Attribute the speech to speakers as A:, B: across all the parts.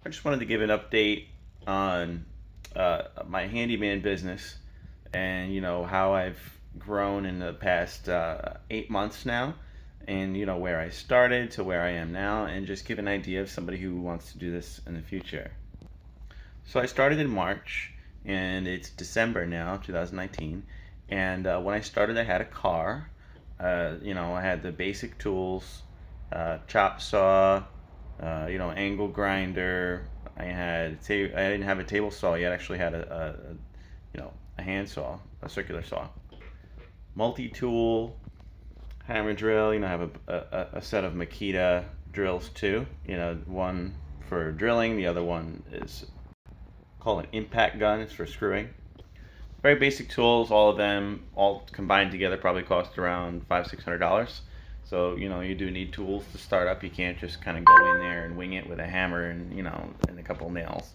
A: I just wanted to give an update on my handyman business and how I've grown in the past 8 months now, and where I started to where I am now, and just give an idea of somebody who wants to do this in the future. So I started in March, and it's December now, 2019. And when I started, I had a car. I had the basic tools, chop saw, angle grinder. I didn't have a table saw yet. I actually had a hand saw, a circular saw, multi tool, hammer drill. I have a set of Makita drills too. One for drilling, the other one is called an impact gun. It's for screwing. Very basic tools. All of them, all combined together, probably cost around $500-600. So you do need tools to start up. You can't just kind of go in there and wing it with a hammer and a couple nails.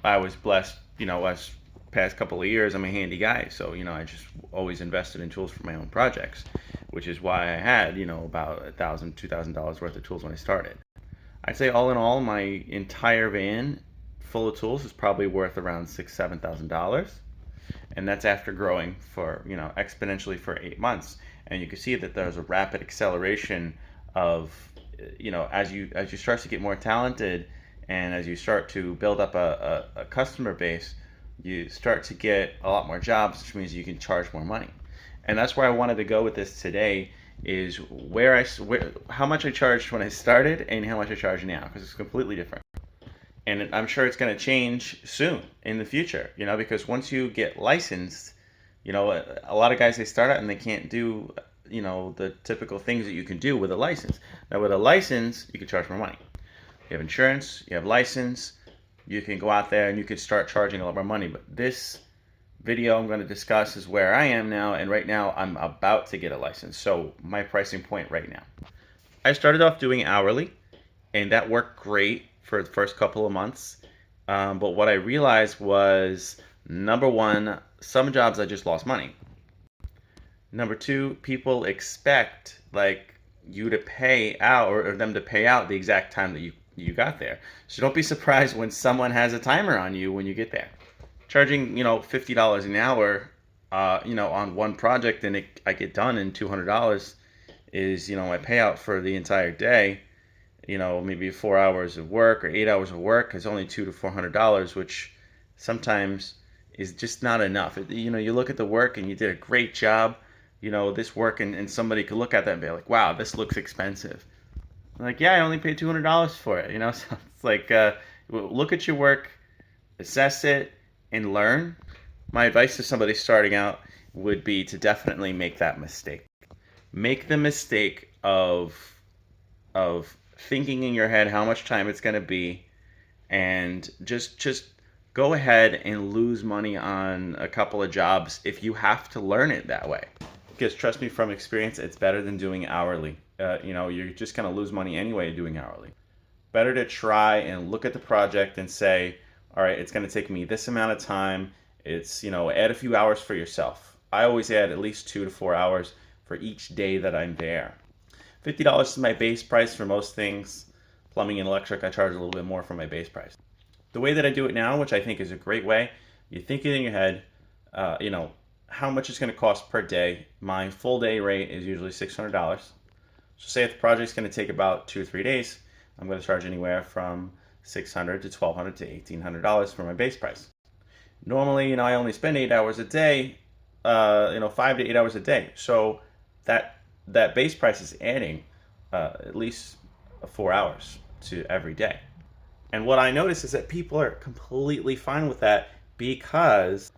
A: I was blessed, as past couple of years, I'm a handy guy, so I just always invested in tools for my own projects, which is why I had about $1,000-2,000 worth of tools when I started. I'd say all in all, my entire van full of tools is probably worth around $6,000-7,000, and that's after growing for exponentially for 8 months. And you can see that there's a rapid acceleration of as you start to get more talented, and as you start to build up a customer base, you start to get a lot more jobs, which means you can charge more money. And that's where I wanted to go with this today, is how much I charged when I started and how much I charge now, because it's completely different. And I'm sure it's going to change soon in the future, because once you get licensed, a lot of guys, they start out and they can't do, the typical things that you can do with a license. Now, with a license, you can charge more money. You have insurance, you have license, you can go out there and you can start charging a lot more money. But this video I'm going to discuss is where I am now, and right now I'm about to get a license. So my pricing point right now. I started off doing hourly, and that worked great for the first couple of months. But what I realized was, number one, some jobs I just lost money. Number two, people expect you to pay out, or them to pay out the exact time that you got there. So don't be surprised when someone has a timer on you when you get there. Charging $50 an hour, on one project, and I get done in $200 is my payout for the entire day. Maybe 4 hours of work or 8 hours of work is only $200 to $400, which sometimes is just not enough. You look at the work and you did a great job, this work, and somebody could look at that and be like, wow, this looks expensive. I'm like, yeah, I only paid $200 for it, So it's like, look at your work, assess it, and learn. My advice to somebody starting out would be to definitely make that mistake. Make the mistake of thinking in your head how much time it's going to be, and just go ahead and lose money on a couple of jobs if you have to learn it that way. Because trust me, from experience, it's better than doing hourly. You're just going to lose money anyway doing hourly. Better to try and look at the project and say, all right, it's going to take me this amount of time. It's, add a few hours for yourself. I always add at least 2 to 4 hours for each day that I'm there. $50 is my base price for most things. Plumbing and electric, I charge a little bit more for my base price. The way that I do it now, which I think is a great way, you think it in your head, how much it's going to cost per day. My full day rate is usually $600. So say if the project's going to take about 2 or 3 days, I'm going to charge anywhere from $600 to $1,200 to $1,800 for my base price. Normally, I only spend 8 hours a day, 5 to 8 hours a day. So that base price is adding at least 4 hours to every day. And what I notice is that people are completely fine with that, because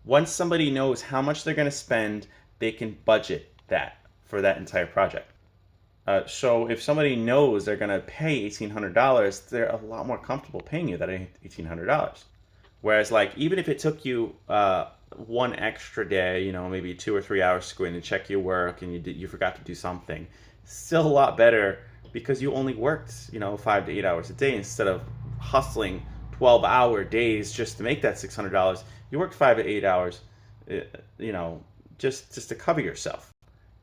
A: once somebody knows how much they're going to spend, they can budget that for that entire project. So if somebody knows they're going to pay $1,800, they're a lot more comfortable paying you that $1,800. Whereas, even if it took you one extra day, maybe 2 or 3 hours to go in and check your work, and you forgot to do something, still a lot better, because you only worked 5 to 8 hours a day instead of hustling 12-hour days just to make that $600. You worked 5 to 8 hours, just to cover yourself.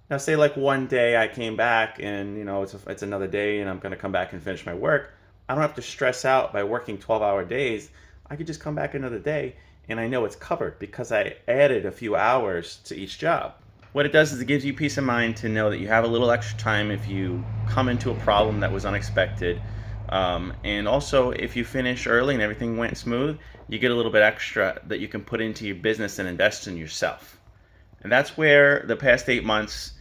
A: Now, say one day I came back and it's another day and I'm going to come back and finish my work. I don't have to stress out by working 12-hour days. I could just come back another day and I know it's covered because I added a few hours to each job. What it does is it gives you peace of mind to know that you have a little extra time if you come into a problem that was unexpected. And also, if you finish early and everything went smooth, you get a little bit extra that you can put into your business and invest in yourself. And that's where the past 8 months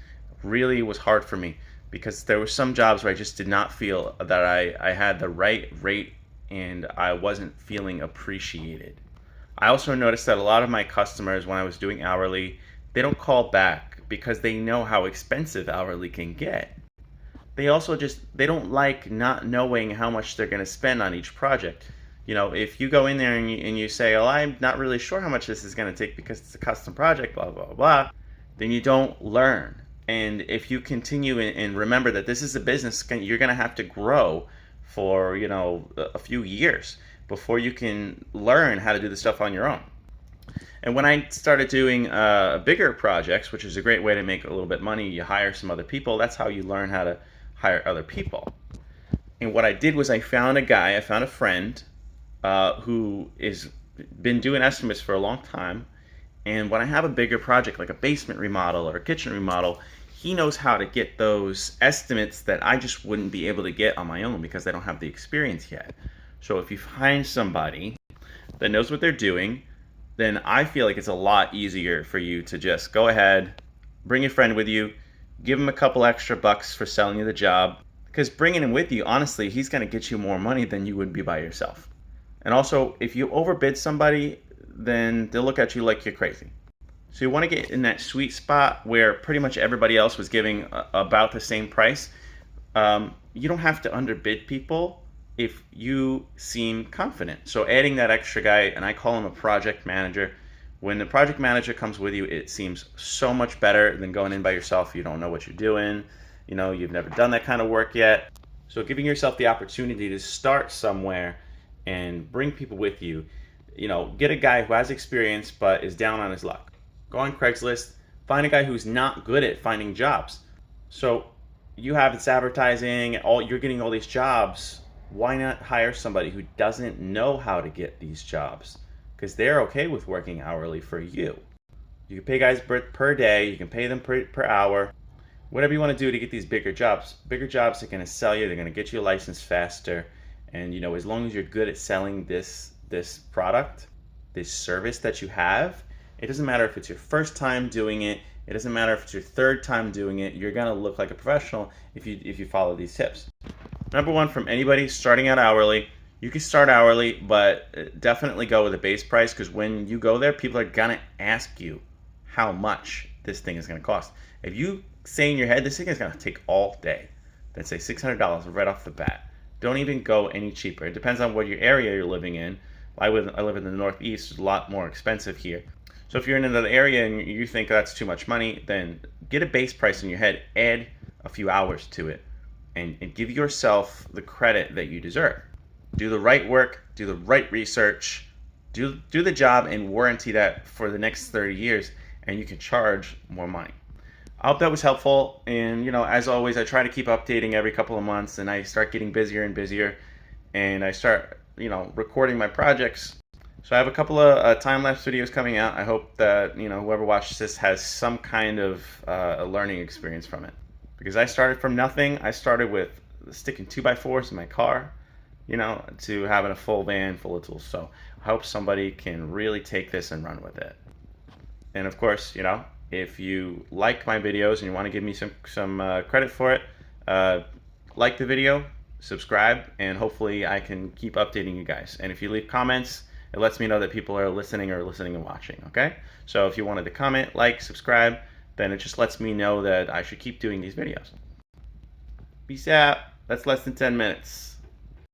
A: really was hard for me, because there were some jobs where I just did not feel that I had the right rate and I wasn't feeling appreciated. I also noticed that a lot of my customers, when I was doing hourly, they don't call back because they know how expensive hourly can get. They also just, they don't like not knowing how much they're going to spend on each project. You know, if you go in there and you say, oh, I'm not really sure how much this is going to take because it's a custom project, blah, blah, blah, then you don't learn. And if you continue and remember that this is a business, you're going to have to grow for, you know, a few years before you can learn how to do the stuff on your own. And when I started doing bigger projects, which is a great way to make a little bit of money, you hire some other people. That's how you learn how to hire other people. And what I did was I found a friend who is been doing estimates for a long time. And when I have a bigger project like a basement remodel or a kitchen remodel, he knows how to get those estimates that I just wouldn't be able to get on my own because I don't have the experience yet. So if you find somebody that knows what they're doing, then I feel like it's a lot easier for you to just go ahead, bring a friend with you, give him a couple extra bucks for selling you the job. Because bringing him with you, honestly, he's going to get you more money than you would be by yourself. And also, if you overbid somebody, then they'll look at you like you're crazy. So you want to get in that sweet spot where pretty much everybody else was giving about the same price. You don't have to underbid people if you seem confident. So adding that extra guy, and I call him a project manager. When the project manager comes with you, it seems so much better than going in by yourself. You don't know what you're doing. You know, you've never done that kind of work yet. So giving yourself the opportunity to start somewhere and bring people with you. You know, get a guy who has experience but is down on his luck. Go on Craigslist, find a guy who's not good at finding jobs. So you have this advertising, you're getting all these jobs. Why not hire somebody who doesn't know how to get these jobs? Because they're okay with working hourly for you. You can pay guys per day, you can pay them per hour. Whatever you want to do to get these bigger jobs. Bigger jobs are going to sell you, they're going to get you a license faster. And you know, as long as you're good at selling this product, this service that you have, it doesn't matter if it's your first time doing it, it doesn't matter if it's your third time doing it, you're gonna look like a professional if you follow these tips. Number one, from anybody starting out hourly, you can start hourly, but definitely go with a base price, because when you go there, people are gonna ask you how much this thing is gonna cost. If you say in your head, this thing is gonna take all day, then say $600 right off the bat. Don't even go any cheaper. It depends on what your area you're living in. I live in the Northeast. It's a lot more expensive here. So if you're in another area and you think that's too much money, then get a base price in your head, add a few hours to it, and give yourself the credit that you deserve. Do the right work, do the right research, do the job, and warranty that for the next 30 years, and you can charge more money. I hope that was helpful, and you know, as always, I try to keep updating every couple of months, and I start getting busier and busier, and I start, you know, recording my projects. So I have a couple of time-lapse videos coming out. I hope that, you know, whoever watches this has some kind of a learning experience from it. Because I started from nothing. I started with sticking 2x4s in my car, you know, to having a full van full of tools. So I hope somebody can really take this and run with it. And of course, you know, if you like my videos and you want to give me some credit for it, like the video, subscribe, and hopefully I can keep updating you guys. And if you leave comments, it lets me know that people are listening and watching, okay? So if you wanted to comment, like, subscribe, then it just lets me know that I should keep doing these videos. Peace out. That's less than 10 minutes.